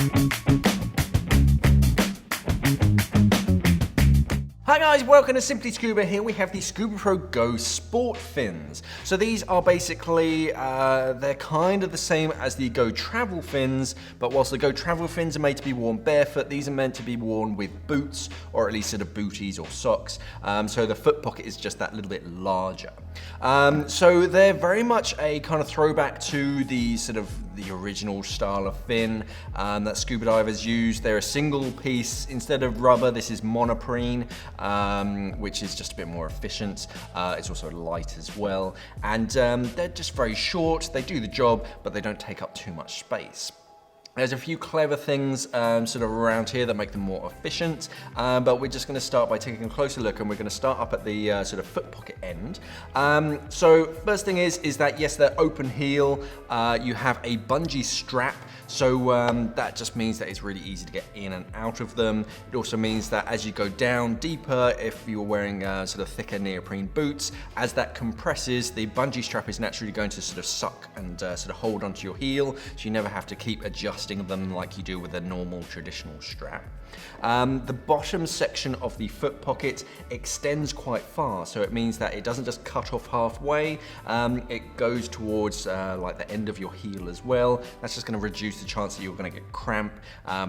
Hi guys, welcome to Simply Scuba. Here we have the Scubapro Go Sport Fins. So these are basically, they're kind of the same as the Go Travel Fins, but whilst the Go Travel Fins are made to be worn barefoot, these are meant to be worn with boots, or at least sort of booties or socks. So the foot pocket is just that little bit larger. So they're very much a kind of throwback to the sort of the original style of fin that scuba divers use. They're a single piece. Instead of rubber, this is monoprene, which is just a bit more efficient. It's also light as well. And they're just very short. They do the job, but they don't take up too much space. There's a few clever things sort of around here that make them more efficient, but we're just going to start by taking a closer look, and we're going to start up at the sort of foot pocket end. So first thing is that yes, they're open heel. You have a bungee strap, so that just means that it's really easy to get in and out of them. It also means that as you go down deeper, if you're wearing sort of thicker neoprene boots, as that compresses, the bungee strap is naturally going to sort of suck and sort of hold onto your heel, so you never have to keep adjusting them like you do with a normal traditional strap. The bottom section of the foot pocket extends quite far, so it means that it doesn't just cut off halfway, it goes towards like the end of your heel as well. That's just going to reduce the chance that you're going to get cramp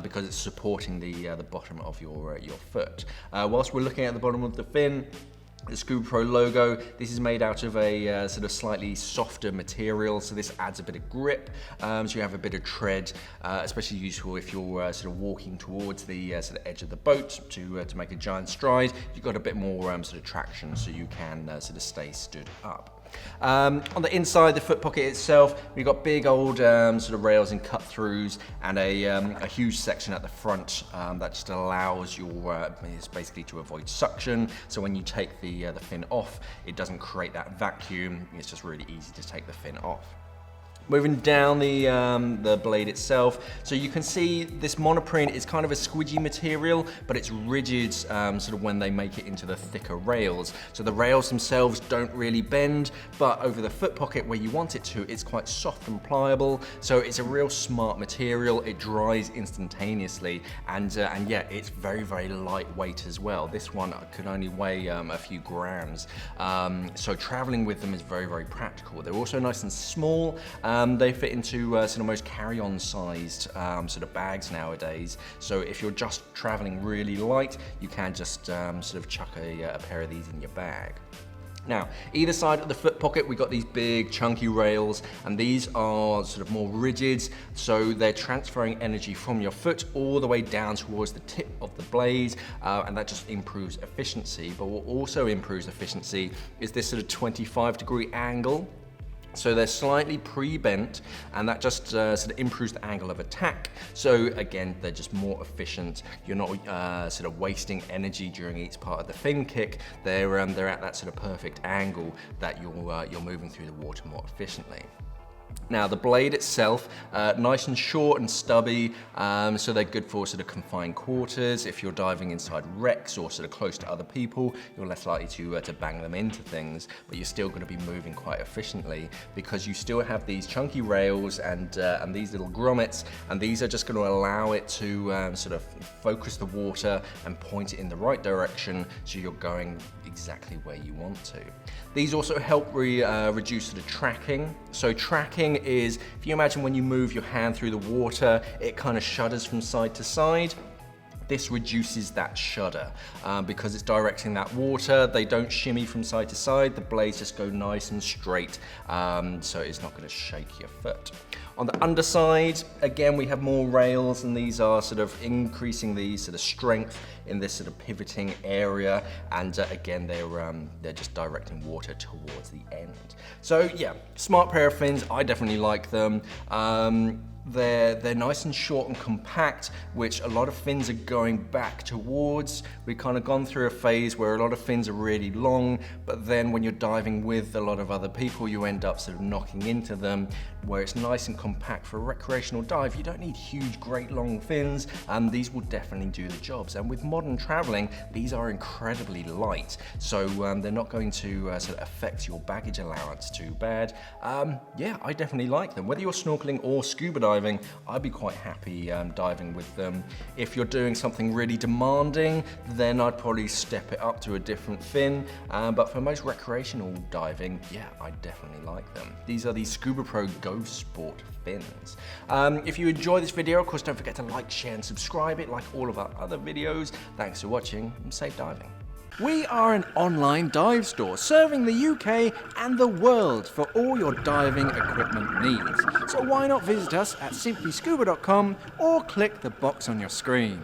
because it's supporting the bottom of your foot. Whilst we're looking at the bottom of the fin, the Scubapro logo, this is made out of a sort of slightly softer material, so this adds a bit of grip, so you have a bit of tread, especially useful if you're sort of walking towards the sort of edge of the boat to make a giant stride. You've got a bit more sort of traction, so you can sort of stay stood up. On the inside, the foot pocket itself, we've got big old sort of rails and cut-throughs, and a huge section at the front that just allows your, it's basically to avoid suction. So when you take the fin off, it doesn't create that vacuum. It's just really easy to take the fin off. Moving down the blade itself, so you can see this monoprene is kind of a squidgy material, but it's rigid sort of when they make it into the thicker rails. So the rails themselves don't really bend, but over the foot pocket where you want it to, it's quite soft and pliable. So it's a real smart material. It dries instantaneously, and yeah, it's very, very lightweight as well. This one could only weigh a few grams. So traveling with them is very, very practical. They're also nice and small. They fit into sort of most carry-on sized sort of bags nowadays. So if you're just traveling really light, you can just sort of chuck a pair of these in your bag. Now, either side of the foot pocket, we've got these big chunky rails, and these are sort of more rigid, so they're transferring energy from your foot all the way down towards the tip of the blade, and that just improves efficiency. But what also improves efficiency is this sort of 25-degree angle. So they're slightly pre-bent, and that just sort of improves the angle of attack. So again, they're just more efficient. You're not sort of wasting energy during each part of the fin kick. They're at that sort of perfect angle that you're moving through the water more efficiently. Now the blade itself, nice and short and stubby, so they're good for sort of confined quarters. If you're diving inside wrecks or sort of close to other people, you're less likely to bang them into things, but you're still going to be moving quite efficiently because you still have these chunky rails and these little grommets, and these are just going to allow it to sort of focus the water and point it in the right direction, so you're going exactly where you want to. These also help reduce sort of tracking. So tracking is, if you imagine when you move your hand through the water, it kind of shudders from side to side. This reduces that shudder because it's directing that water. They don't shimmy from side to side. The blades just go nice and straight, so it's not going to shake your foot. On the underside, again, we have more rails, and these are sort of increasing the sort of strength in this sort of pivoting area, and again, they're just directing water towards the end. So yeah, smart pair of fins. I definitely like them. They're nice and short and compact, which a lot of fins are going back towards. We've kind of gone through a phase where a lot of fins are really long, but then when you're diving with a lot of other people, you end up sort of knocking into them. Where it's nice and compact for a recreational dive, you don't need huge, great long fins, and these will definitely do the jobs. And with modern traveling, these are incredibly light, so they're not going to sort of affect your baggage allowance too bad. Yeah, I definitely like them. Whether you're snorkeling or scuba diving, diving, I'd be quite happy diving with them. If you're doing something really demanding, then I'd probably step it up to a different fin. But for most recreational diving, yeah, I definitely like them. These are the Scubapro Go Sport Fins. If you enjoy this video, of course, don't forget to like, share, and subscribe it like all of our other videos. Thanks for watching, and safe diving. We are an online dive store serving the UK and the world for all your diving equipment needs. So why not visit us at simplyscuba.com or click the box on your screen.